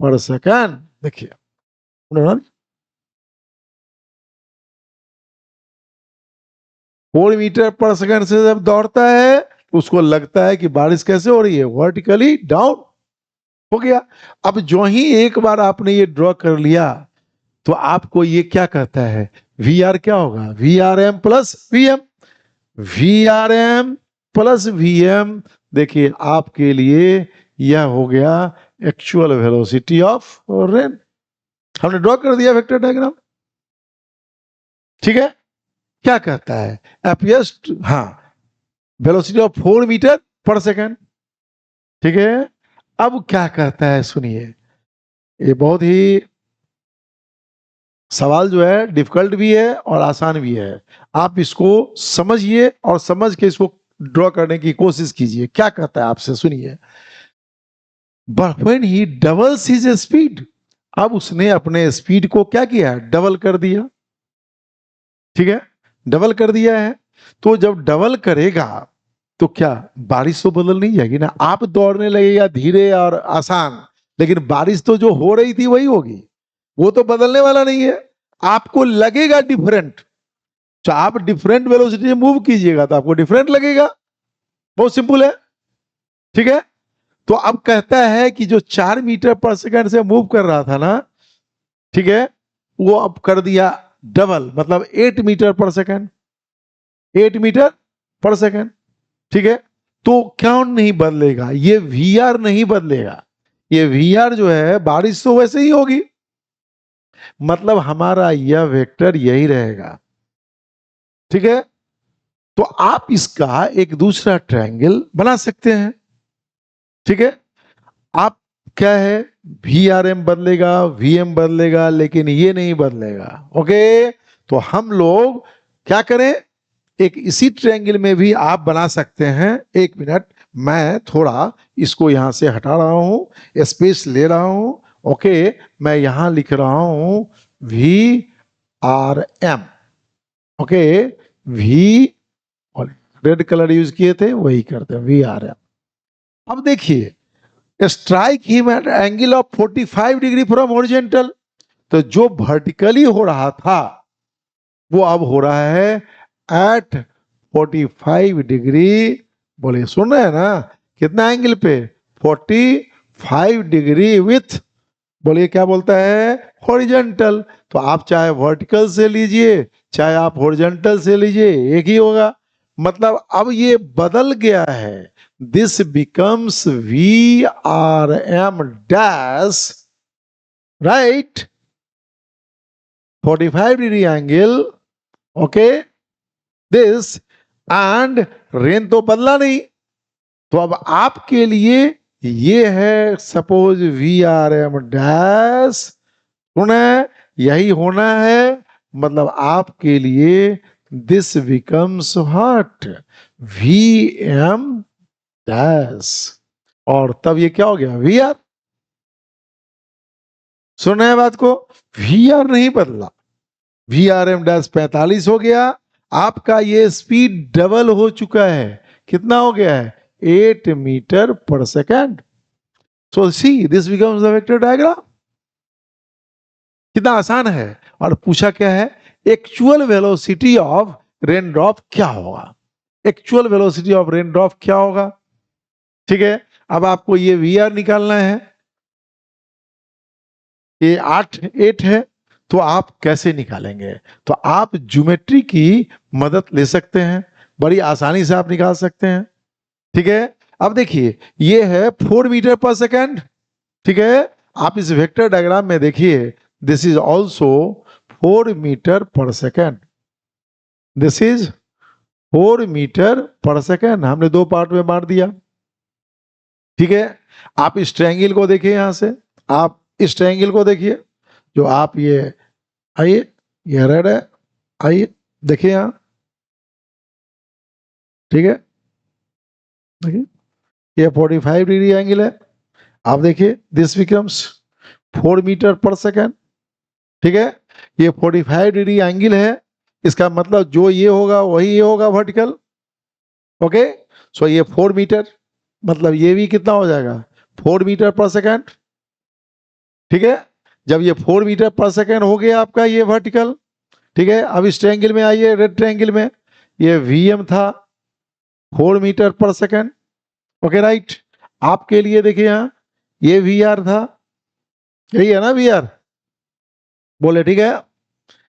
Speaker 1: पर सेकंड. देखिए 4 मीटर पर सेकंड से जब दौड़ता है उसको लगता है कि बारिश कैसे हो रही है, वर्टिकली डाउन हो गया. अब जो ही एक बार आपने ये ड्रॉ कर लिया तो आपको ये क्या कहता है, वी आर क्या होगा, V R M plus V M. V R M plus V M, देखिए आपके लिए यह हो गया एक्चुअल वेलोसिटी ऑफ रेन. हमने ड्रॉ कर दिया वेक्टर डायग्राम. ठीक है, क्या कहता है, एपियर्स, हाँ, वेलोसिटी ऑफ 4 मीटर पर सेकंड. ठीक है, अब क्या कहता है सुनिए, ये बहुत ही सवाल जो है डिफिकल्ट भी है और आसान भी है. आप इसको समझिए और समझ के इसको ड्रॉ करने की कोशिश कीजिए. क्या कहता है आपसे सुनिए, when he doubles his speed, अब उसने अपने स्पीड को क्या किया, डबल कर दिया. ठीक है, डबल कर दिया है. तो जब डबल करेगा तो क्या बारिश तो बदल नहीं जाएगी ना. आप दौड़ने लगेगा धीरे और आसान, लेकिन बारिश तो जो हो रही थी वही होगी, वो तो बदलने वाला नहीं है. आपको लगेगा डिफरेंट, तो आप डिफरेंट वेलोसिटी से मूव कीजिएगा तो आपको डिफरेंट लगेगा. बहुत सिंपल है. ठीक है, तो अब कहता है कि जो 4 मीटर पर सेकंड से मूव कर रहा था ना, ठीक है, वो अब कर दिया डबल, मतलब 8 मीटर पर सेकंड. 8 मीटर पर सेकंड. ठीक है, तो क्यों नहीं बदलेगा, ये वी आर नहीं बदलेगा. ये वी आर जो है बारिश तो वैसे ही होगी, मतलब हमारा यह वेक्टर यही रहेगा. ठीक है, तो आप इसका एक दूसरा ट्रायंगल बना सकते हैं. ठीक है, आप क्या है, वी आर एम बदलेगा, वी एम बदलेगा, लेकिन ये नहीं बदलेगा. ओके, तो हम लोग क्या करें, एक इसी ट्रायंगल में भी आप बना सकते हैं. एक मिनट, मैं थोड़ा इसको यहां से हटा रहा हूं, स्पेस ले रहा हूं. ओके, मैं यहां लिख रहा हूं V R M. Okay, V, red colour use किए थे वही करते हैं, वी आर एम. अब देखिए, strike him at angle of 45 degree from horizontal. तो जो वर्टिकली हो रहा था वो अब हो रहा है एट 45 डिग्री. बोले सुन रहे हैं ना, कितना एंगल पे, 45 डिग्री विथ, बोलिए क्या बोलता है, हॉरिजॉन्टल. तो आप चाहे वर्टिकल से लीजिए चाहे आप हॉरिजॉन्टल से लीजिए, एक ही होगा. मतलब अब ये बदल गया है. This becomes V R M dash, right, 45 degree angle. Okay, this, and rain तो बदला नहीं. तो अब आपके लिए ये है, suppose V R M dash, सुना यही होना है. मतलब आपके लिए this becomes what, V M dash, और तब ये क्या हो गया, वी आर. सुना है बात को, वी आर नहीं बदला, वी आर एम डैश 45 हो गया. आपका ये स्पीड डबल हो चुका है, कितना हो गया है, 8 metre per second. So see this becomes the vector diagram. कितना आसान है. और पूछा क्या है, actual velocity of rain drop क्या होगा, actual velocity of rain drop क्या होगा. ठीक है, अब आपको ये वी आर निकालना है. ये 8 है, तो आप कैसे निकालेंगे, तो आप ज्योमेट्री की मदद ले सकते हैं, बड़ी आसानी से आप निकाल सकते हैं. ठीक है, अब देखिए ये है 4 मीटर पर सेकेंड. ठीक है, आप इस वेक्टर डायग्राम में देखिए, this is also 4 metre per second. This is 4 metre per second. हमने 2 पार्ट में बांट दिया. ठीक है, आप इस ट्रायंगल को देखिए, यहां से आप इस ट्रायंगल को देखिए, जो आप ये, आइए, ये रेड है, आइए देखिए यहां, ठीक है, देखिए ये 45 डिग्री एंगल है। आप देखिए this becomes 4 metre per second, ठीक है, ये 45 डिग्री एंगल है, इसका मतलब जो ये होगा वही ये होगा वर्टिकल। ओके, सो ये 4 मीटर, मतलब ये भी कितना हो जाएगा 4 मीटर पर सेकेंड, ठीक है। जब ये 4 मीटर पर सेकेंड हो गया आपका ये वर्टिकल, ठीक है। अब इस ट्रायंगल में आइए, रेड ट्रायंगल में, ये वीएम था 4 metre per second, okay right. आपके लिए देखिए यहाँ ये वी आर था, यही है ना वी आर, बोले ठीक है।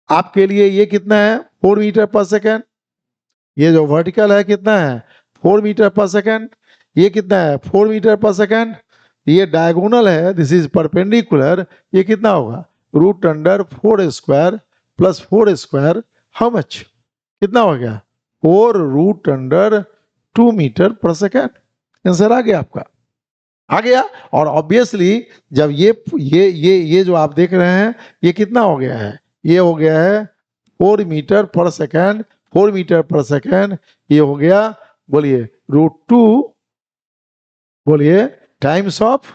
Speaker 1: आपके लिए ये कितना है 4 मीटर पर सेकेंड, ये जो वर्टिकल है कितना है 4 मीटर पर सेकेंड, ये कितना है 4 मीटर पर सेकेंड, ये डायगोनल है, दिस इज परपेंडिकुलर, ये कितना होगा root under 4 square plus 4 square, how much, कितना हो गया 4 root under 2 metre per second. Answer आ गया आपका, आ गया। और ऑब्वियसली जब ये जो आप देख रहे हैं ये कितना हो गया है, ये हो गया है 4 metre per second, 4 metre per second, ये हो गया, बोलिए √2, बोलिए times of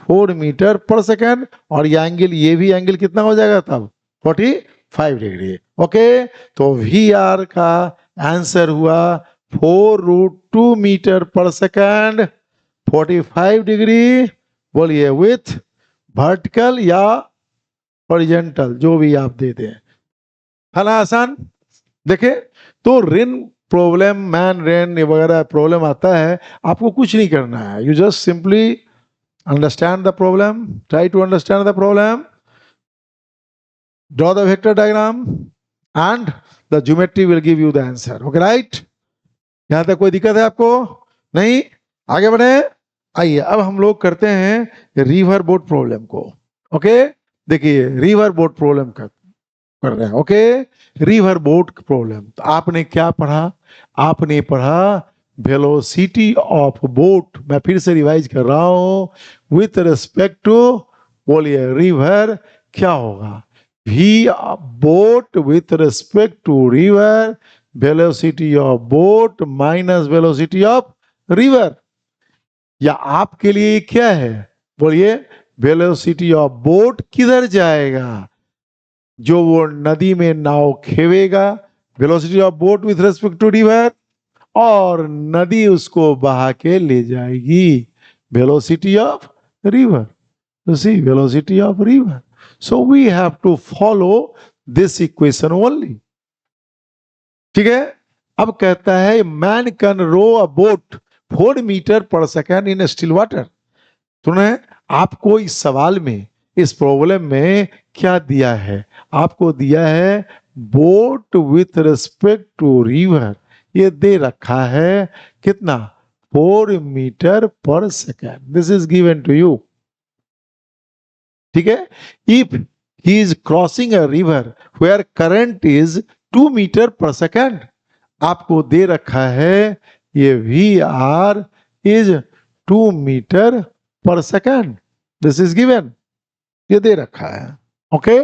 Speaker 1: 4 metre per second, और ये एंगल, ये भी एंगल कितना हो जाएगा तब 45 डिग्री। ओके, तो वी आर का आंसर हुआ 4√2 मीटर पर सेकेंड, 45 डिग्री, बोलिए विथ वर्टिकल या हॉरिजॉन्टल, जो भी आप देते हैं, है ना आसान। देखे तो रेन प्रॉब्लम, मैन रेन वगैरह प्रॉब्लम आता है, आपको कुछ नहीं करना है, you just simply understand the problem, try to understand the problem, draw the vector diagram and the geometry will give you the answer. Okay right, यहां तक कोई दिक्कत है आपको नहीं, आगे बढ़े। आइए अब हम लोग करते हैं रिवर बोट प्रॉब्लम को। ओके, देखिए रिवर बोट प्रॉब्लम कर रहे हैं। ओके, रिवर बोट प्रॉब्लम, तो आपने क्या पढ़ा, आपने पढ़ा वेलोसिटी ऑफ बोट, मैं फिर से रिवाइज कर रहा हूं, विथ रिस्पेक्ट टू, बोलिए रिवर क्या होगा, V boat with respect to river, velocity of boat minus velocity of river, या आपके लिए क्या है, बोलिए वेलोसिटी ऑफ बोट किधर जाएगा, जो वो नदी में नाव खेवेगा, velocity of boat with respect to river, और नदी उसको बहा के ले जाएगी, velocity of river, see velocity of river. So we have to follow this equation only, ठीक है। अब कहता है man can row a boat 4 metre per second in still water. सुने, आपको इस सवाल में, इस प्रॉब्लम में क्या दिया है, आपको दिया है boat with respect to river, ये दे रखा है कितना 4 metre per second, this is given to you, ठीक है। If he is crossing a river where current is 2 metre per second, आपको दे रखा है ये V R is 2 metre per second, this is given, ये दे रखा है। ओके,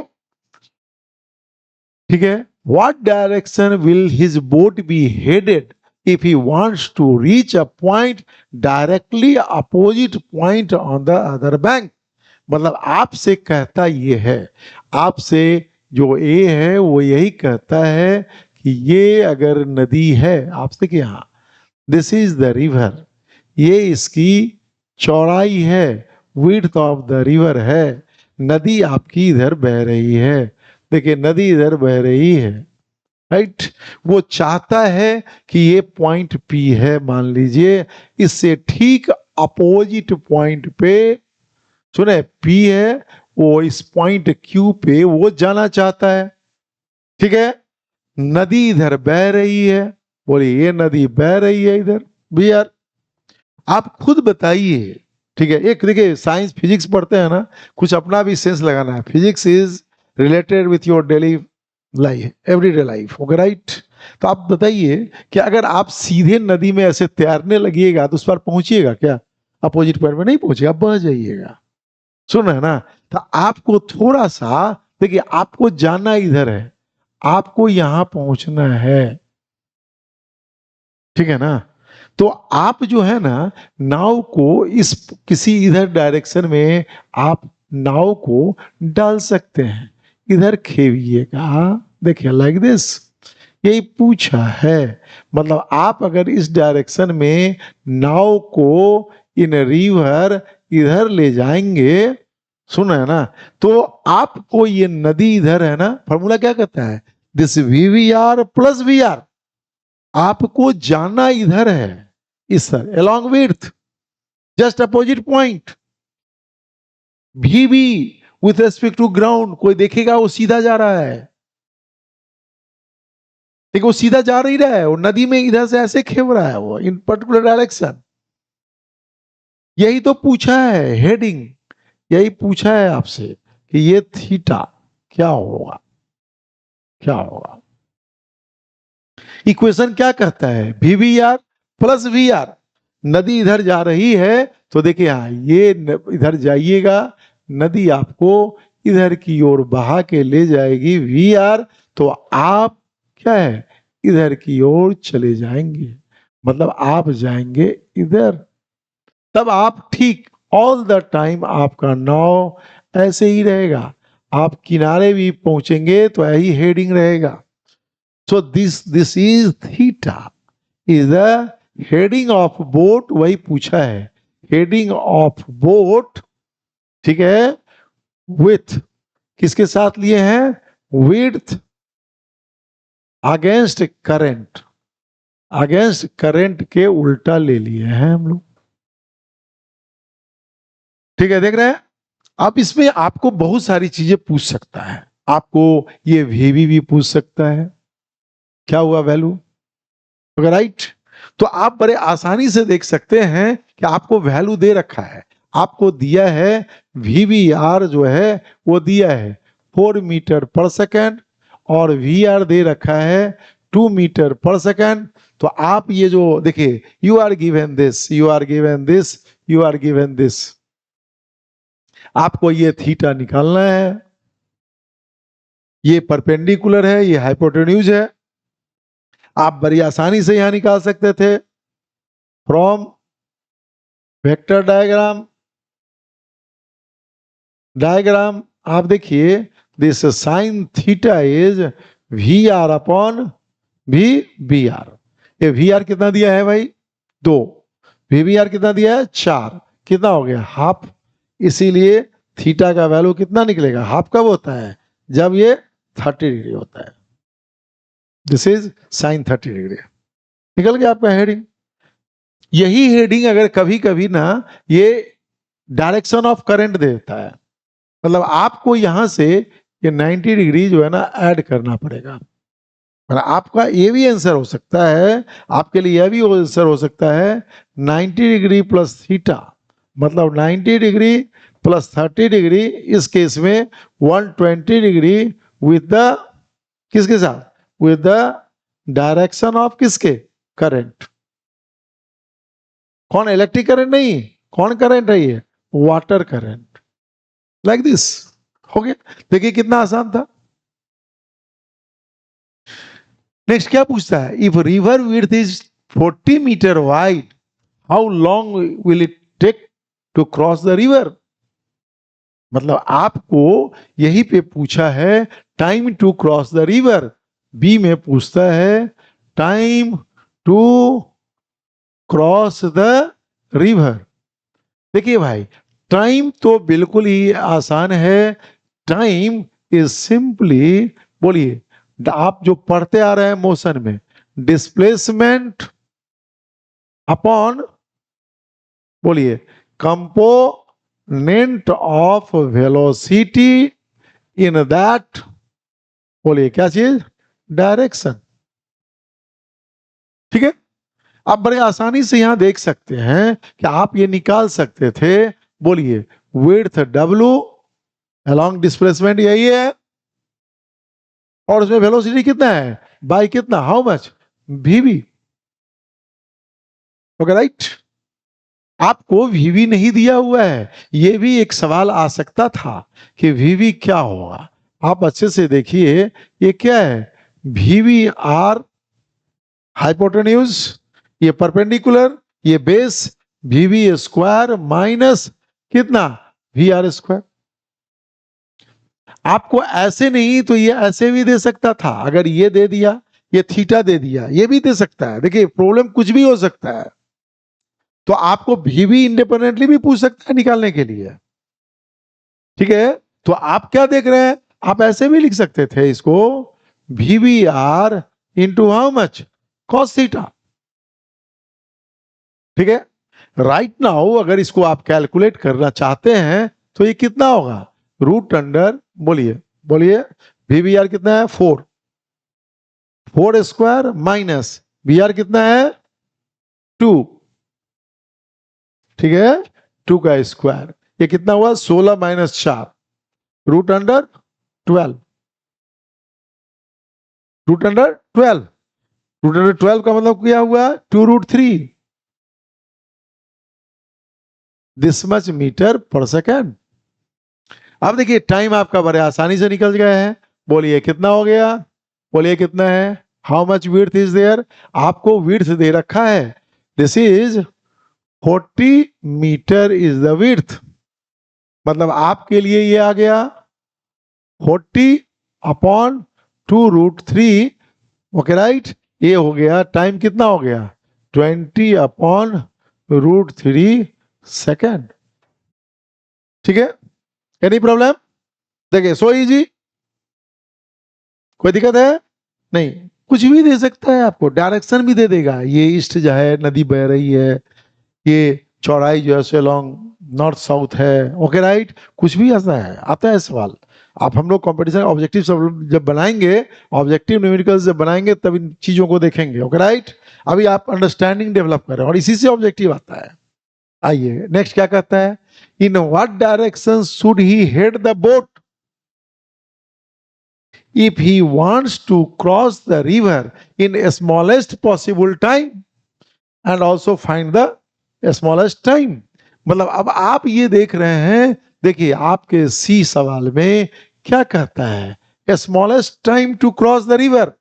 Speaker 1: ठीक है। What direction will his boat be headed if he wants to reach a point directly opposite point on the other bank, मतलब आपसे कहता ये है, आपसे जो ए है वो यही कहता है कि ये अगर नदी है, आपसे कि हाँ दिस इज द रिवर, ये इसकी चौड़ाई है, विड्थ ऑफ द रिवर है, नदी आपकी इधर बह रही है, देखिए नदी इधर बह रही है, राइट। वो चाहता है कि ये पॉइंट पी है, मान लीजिए इससे ठीक अपोजिट पॉइंट पे, सुने पी है, वो इस पॉइंट क्यू पे वो जाना चाहता है, ठीक है। नदी इधर बह रही है, बोलिए ये नदी बह रही है इधर भी यार, आप खुद बताइए, ठीक है। एक देखिए साइंस फिजिक्स पढ़ते हैं ना, कुछ अपना भी सेंस लगाना है, physics is related with your daily life, everyday life, okay right. तो आप बताइए कि अगर आप सीधे नदी में ऐसे तैरने लगिएगा तो उस पर पहुंचिएगा क्या, अपोजिट पॉइंट में नहीं पहुंचेगा, बह जाइएगा, सुन है ना। तो आपको थोड़ा सा देखिए, आपको जाना इधर है, आपको यहां पहुंचना है, ठीक है ना। तो आप जो है ना नाव को इस किसी इधर डायरेक्शन में आप नाव को डाल सकते हैं, इधर खेविएगा, देखिए लाइक दिस, यही पूछा है। मतलब आप अगर इस डायरेक्शन में नाव को इन रिवर इधर ले जाएंगे, सुन रहे हैं ना, तो आपको ये नदी इधर है ना, फॉर्मूला क्या कहता है, दिस VVR प्लस VR, आपको जाना इधर है, इस sir along with just opposite point, VV with respect to ground, कोई देखेगा वो सीधा जा रहा है, देखो वो सीधा जा नहीं रहा है, वो नदी में इधर से ऐसे खेव रहा है वो इन पर्टिकुलर डायरेक्शन। यही तो पूछा है हेडिंग, यही पूछा है आपसे कि ये थीटा क्या होगा, क्या होगा। इक्वेशन क्या कहता है, VVR प्लस VR, नदी इधर जा रही है तो देखिए हाँ ये इधर जाइएगा, नदी आपको इधर की ओर बहा के ले जाएगी VR, तो आप क्या है इधर की ओर चले जाएंगे, मतलब आप जाएंगे इधर। तब आप ठीक ऑल द टाइम आपका नाव ऐसे ही रहेगा, आप किनारे भी पहुंचेंगे तो यही हेडिंग रहेगा। सो this is theta is the heading of boat, वही पूछा है हेडिंग ऑफ बोट, ठीक है, विथ किसके साथ लिए हैं, width against current, against current के उल्टा ले लिए हैं हम लोग, ठीक है, देख रहे हैं। अब इसमें आपको बहुत सारी चीजें पूछ सकता है, आपको ये VV भी पूछ सकता है, क्या हुआ वैल्यू, अगर राइट, तो आप बड़े आसानी से देख सकते हैं कि आपको वैल्यू दे रखा है, आपको दिया है VVR जो है वो दिया है 4 मीटर पर सेकेंड और VR दे रखा है 2 मीटर पर सेकेंड। तो आप ये जो देखिए you are given this, you are given this, you are given this, आपको ये थीटा निकालना है, ये परपेंडिकुलर है, ये हाइपोटेन्यूज है, आप बड़ी आसानी से यहां निकाल सकते थे फ्रॉम वेक्टर डायग्राम, डायग्राम आप देखिए this sine theta is VR upon VBR, ये VR कितना दिया है भाई 2, VBR कितना दिया है 4, कितना हो गया हाफ, इसीलिए थीटा का वैल्यू कितना निकलेगा, हाफ कब होता है, जब ये 30 डिग्री होता है, दिस इज साइन 30 डिग्री, निकल गया आपका हेडिंग। यही हेडिंग अगर कभी कभी ना ये डायरेक्शन ऑफ करंट देता है, मतलब आपको यहां से ये 90 डिग्री जो है ना ऐड करना पड़ेगा, मतलब आपका ये भी आंसर हो सकता है, आपके लिए यह भी आंसर हो सकता है 90 डिग्री प्लस थीटा, मतलब 90 डिग्री प्लस 30 डिग्री, इस केस में 120 डिग्री विद द किसके साथ, विद द डायरेक्शन ऑफ किसके, करंट, कौन, इलेक्ट्रिक करंट नहीं, कौन करंट है ये, वाटर करंट, लाइक दिस, हो गया। देखिए कितना आसान था। नेक्स्ट क्या पूछता है, if river width is 40 metre wide how long will it take to cross the river, मतलब आपको यही पे पूछा है time to cross the river, B में पूछता है time to cross the river. देखिए भाई टाइम तो बिल्कुल ही आसान है, टाइम इज सिंपली, बोलिए आप जो पढ़ते आ रहे हैं मोशन में, डिस्प्लेसमेंट अपॉन, बोलिए component of velocity in that, बोलिए क्या चीज, डायरेक्शन, ठीक है। आप बड़े आसानी से यहां देख सकते हैं कि आप ये निकाल सकते थे, बोलिए विड्थ W अलोंग डिस्प्लेसमेंट यही है, और उसमें वेलोसिटी कितना है, बाय कितना, how much, VV, okay right. आपको VV नहीं दिया हुआ है, ये भी एक सवाल आ सकता था कि VV क्या होगा, आप अच्छे से देखिए, ये क्या है, VVR हाइपोटेन्यूज, ये परपेंडिकुलर, ये बेस, VV स्क्वायर माइनस कितना, VR स्क्वायर। आपको ऐसे नहीं तो ये ऐसे भी दे सकता था, अगर ये दे दिया, ये थीटा दे दिया, ये भी दे सकता है। देखिए प्रॉब्लम कुछ भी हो सकता है, तो आपको VV इंडिपेंडेंटली भी पूछ सकता है निकालने के लिए, ठीक है। तो आप क्या देख रहे हैं, आप ऐसे भी लिख सकते थे इसको, VVR into how much, cos theta, ठीक है। राइट नाउ अगर इसको आप कैलकुलेट करना चाहते हैं तो ये कितना होगा, रूट अंडर, बोलिए बोलिए, VVR कितना है, 4 स्क्वायर माइनस VR कितना है, 2, ठीक है, 2 का स्क्वायर, ये कितना हुआ, 16 minus 4, root under 12, root under 12, root under 12 का मतलब क्या हुआ, 2√3 this much metre per second. अब देखिए टाइम आपका बड़े आसानी से निकल गया है, बोलिए कितना हो गया, बोलिए कितना है, how much width is there, आपको विड्थ दे रखा है, this is 40 metre is the width, मतलब आपके लिए ये आ गया 40 अपॉन 2√3, ओके राइट, ये हो गया, टाइम कितना हो गया, 20 अपॉन √3 सेकेंड, ठीक है, एनी प्रॉब्लम, देखिए सो इजी, कोई दिक्कत है नहीं, कुछ भी दे सकता है आपको, डायरेक्शन भी दे देगा, ये ईस्ट जो है नदी बह रही है, ये चौड़ाई जो है से लॉन्ग नॉर्थ साउथ है, ओके राइट, कुछ भी आता है सवाल। आप हम लोग कॉम्पिटिशन ऑब्जेक्टिव जब बनाएंगे, ऑब्जेक्टिव न्यूमेरिकल्स जब बनाएंगे तब इन चीजों को देखेंगे, ओके राइट। अभी आप अंडरस्टैंडिंग डेवलप कर रहे हैं और इसी से ऑब्जेक्टिव आता है। आइए नेक्स्ट क्या कहता है, in what direction should he head the boat if he wants to cross the river in smallest possible time and also find the smallest time। मतलब अब आप ये देख रहे हैं, देखिए आपके सी सवाल में क्या कहता है, smallest time to cross the river,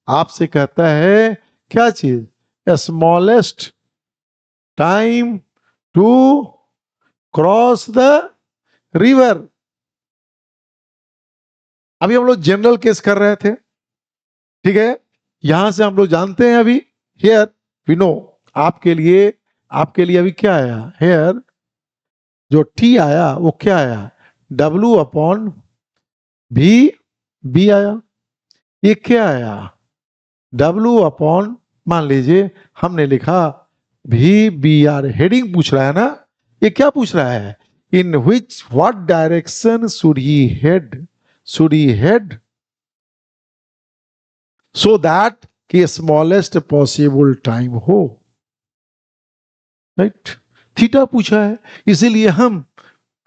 Speaker 1: आपसे कहता है क्या चीज, smallest time to cross the river. अभी हम लोग जनरल केस कर रहे थे, ठीक है, यहां से हम लोग जानते हैं अभी, हेयर वी नो, आपके लिए अभी क्या आया, हेयर जो टी आया वो क्या आया, W अपॉन भी बी आया, ये क्या आया, W अपॉन, मान लीजिए हमने लिखा VBR, हेडिंग पूछ रहा है ना, ये क्या पूछ रहा है, in which what direction should he head so that कि स्मॉलेस्ट पॉसिबल टाइम हो, राइट, थीटा पूछा है, इसीलिए हम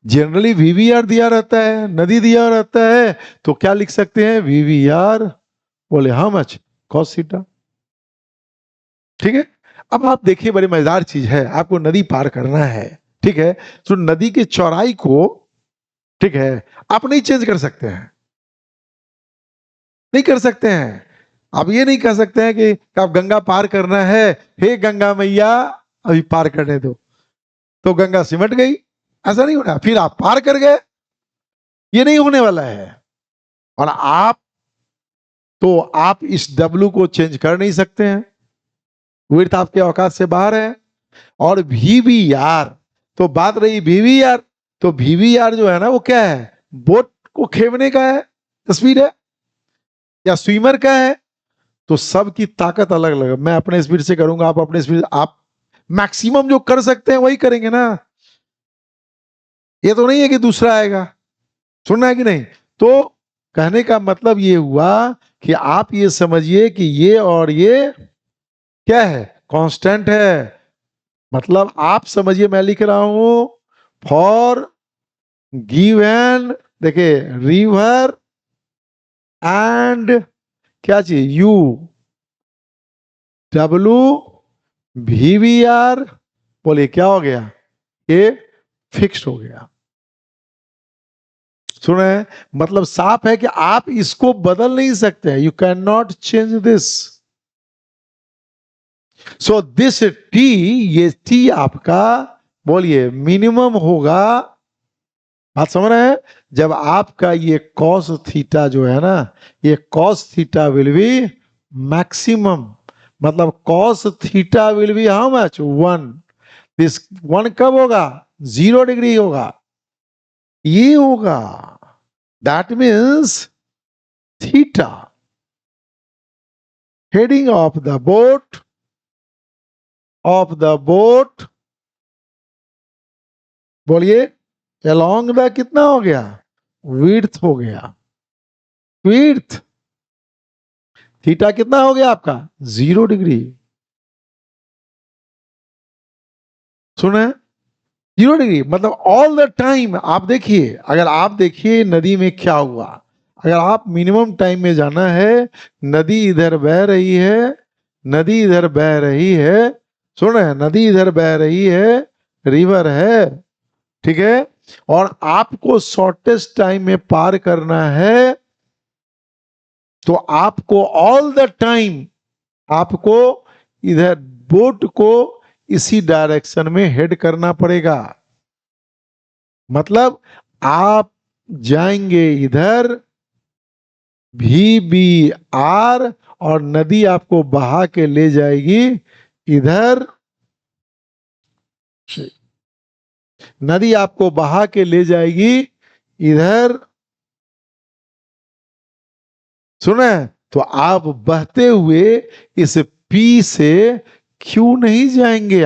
Speaker 1: जनरली VVR दिया रहता है, नदी दिया रहता है, तो क्या लिख सकते हैं, VVR बोले हाउ मच, कॉस थीटा, ठीक है। अब आप देखिए बड़ी मजेदार चीज है, आपको नदी पार करना है, ठीक है, तो नदी की चौड़ाई को, ठीक है, आप नहीं चेंज कर सकते हैं, नहीं कर सकते हैं, आप ये नहीं कह सकते हैं कि आप गंगा पार करना है, हे गंगा मैया अभी पार करने दो, तो गंगा सिमट गई, ऐसा नहीं होना, फिर आप पार कर गए, ये नहीं होने वाला है। और आप इस W को चेंज कर नहीं सकते हैं, विड्थ आपके औकात से बाहर है। और VVR, तो बात रही VVR, तो VVR जो है ना वो क्या है, बोट को खेवने का है, स्पीड है, या स्विमर का है, तो सबकी ताकत अलग अलग, मैं अपने स्पीड से करूंगा, आप अपने स्पीड, आप मैक्सिमम जो कर सकते हैं वही करेंगे ना, ये तो नहीं है कि दूसरा आएगा, सुनना है कि नहीं। तो कहने का मतलब ये हुआ कि आप ये समझिए कि ये और ये क्या है, कांस्टेंट है, मतलब आप समझिए मैं लिख रहा हूं फॉर गिवन, देखिए रिवर एंड क्या चीज, यू W VVR, बोलिए क्या हो गया, ये फिक्स्ड हो गया, सुने, मतलब साफ है कि आप इसको बदल नहीं सकते, you can not change this. So this T, ये टी आपका बोलिए मिनिमम होगा। बात समझ रहे हैं? जब आपका ये कॉस थीटा जो है ना, ये cos theta will be maximum, मतलब cos theta will be how much 1। This 1 कब होगा? 0 डिग्री होगा, ये होगा। That means theta heading of the boat बोलिए अलोंग द कितना हो गया? विड्थ हो गया। विड्थ थीटा कितना हो गया आपका? 0 डिग्री। सुने, 0 डिग्री मतलब ऑल द टाइम। आप देखिए, अगर आप देखिए नदी में क्या हुआ, अगर आप मिनिमम टाइम में जाना है, नदी इधर बह रही है, नदी इधर बह रही है, सुन रहे हैं, नदी इधर बह रही है, रिवर है, ठीक है, और आपको शॉर्टेस्ट टाइम में पार करना है, तो आपको ऑल द टाइम आपको इधर बोट को इसी डायरेक्शन में हेड करना पड़ेगा। मतलब आप जाएंगे इधर VBR, और नदी आपको बहा के ले जाएगी इधर, नदी आपको बहा के ले जाएगी इधर। सुने, तो आप बहते हुए इस P से क्यों नहीं जाएंगे?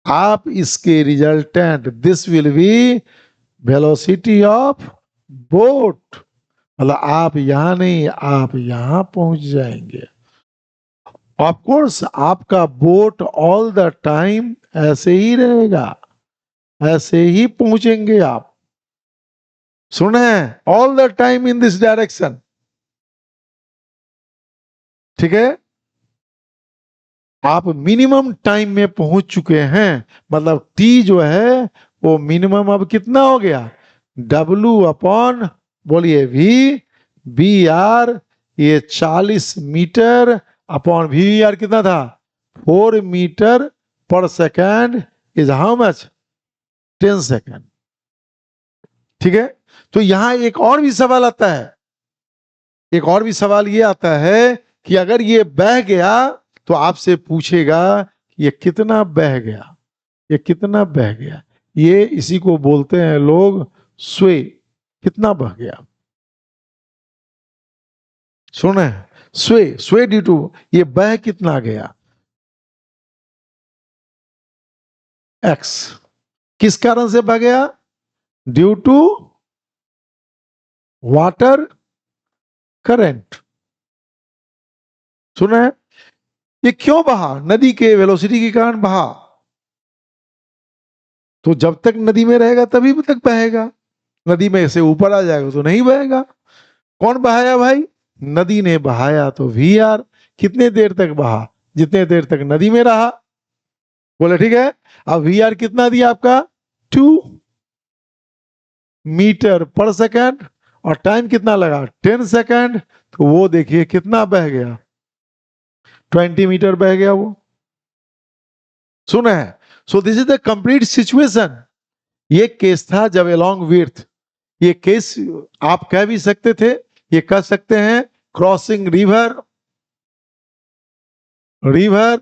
Speaker 1: आप इसके resultant, this will be velocity of boat, मतलब आप यहां नहीं, आप यहां पहुंच जाएंगे। ऑफ कोर्स आपका बोट ऑल द टाइम ऐसे ही रहेगा, ऐसे ही पहुंचेंगे आप। सुने, all the time in this direction, ठीक है। आप मिनिमम टाइम में पहुंच चुके हैं, मतलब टी जो है वो मिनिमम अब कितना हो गया? W अपॉन बोलिए VBR, ये 40 मीटर अपॉन VBR कितना था? 4 metre per second is how much? 10 second. ठीक है, तो यहां एक और भी सवाल आता है, एक और भी सवाल ये आता है कि अगर ये बह गया तो आपसे पूछेगा ये कितना बह गया, ये कितना बह गया, ये इसी को बोलते हैं लोग स्वे, कितना बह गया। सुने, स्वे, स्वे ड्यू टू, ये बह कितना गया? एक्स। किस कारण से बह गया? Due to water current. सुना है, ये क्यों बहा? नदी के वेलोसिटी के कारण बहा, तो जब तक नदी में रहेगा तभी तक बहेगा, नदी में से ऊपर आ जाएगा तो नहीं बहेगा। कौन बहाया भाई? नदी ने बहाया। तो VAR कितने देर तक बहा? जितने देर तक नदी में रहा। बोले ठीक है, अब VAR कितना दिया आपका? 2 मीटर पर सेकेंड, और टाइम कितना लगा? 10 सेकेंड। तो वो देखिए कितना बह गया? 20 मीटर बह गया वो। सुना है, so this is the complete situation. ये केस था जब अलोंग विड्थ, ये केस आप कह भी सकते थे, ये कह सकते हैं crossing river, river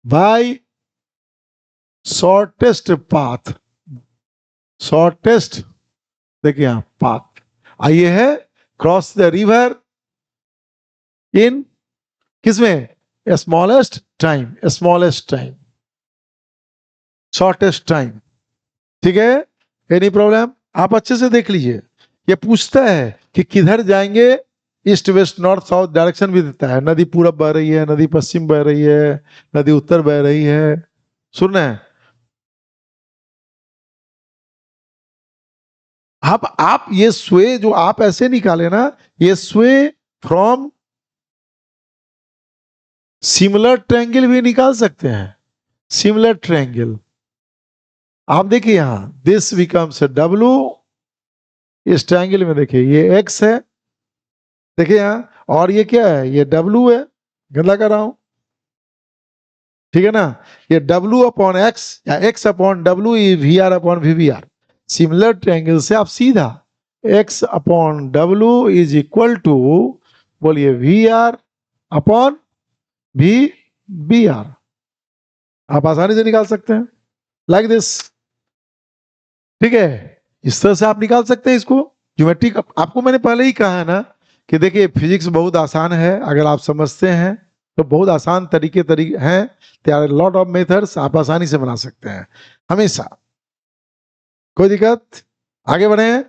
Speaker 1: by shortest path, shortest, देखिए यहां पाथ, आइए है क्रॉस द रिवर इन किसमें? Smallest time, smallest time, shortest time. ठीक है, एनी प्रॉब्लम? आप अच्छे से देख लीजिए, ये पूछता है कि किधर जाएंगे, east west north south direction भी देता है, नदी पूरब बह रही है, नदी पश्चिम बह रही है, नदी उत्तर बह रही है। सुन रहे हैं आप ये स्वे जो आप ऐसे निकाले ना, ये स्वे फ्रॉम सिमिलर ट्रायंगल भी निकाल सकते हैं, सिमिलर ट्रायंगल। आप देखिए यहां दिस बिकम्स W, इस ट्रायंगल में देखिए ये x है, देखिए यहां, और ये क्या है, ये W है, गंदा कर रहा हूं, ठीक है ना। ये W अपॉन x या x upon W VR upon VBR। Similar triangle से आप सीधा x upon W is equal to, बोलिए VR अपॉन VBR, आप आसानी से निकाल सकते हैं लाइक दिस, ठीक है। इस तरह से आप निकाल सकते हैं इसको ज्योमेट्रिक। आपको मैंने पहले ही कहा है ना कि देखिए फिजिक्स बहुत आसान है, अगर आप समझते हैं तो बहुत आसान तरीके हैं, there are lot of methods, आप आसानी से बना सकते हैं हमेशा। कोई दिक्कत, आगे बढ़े।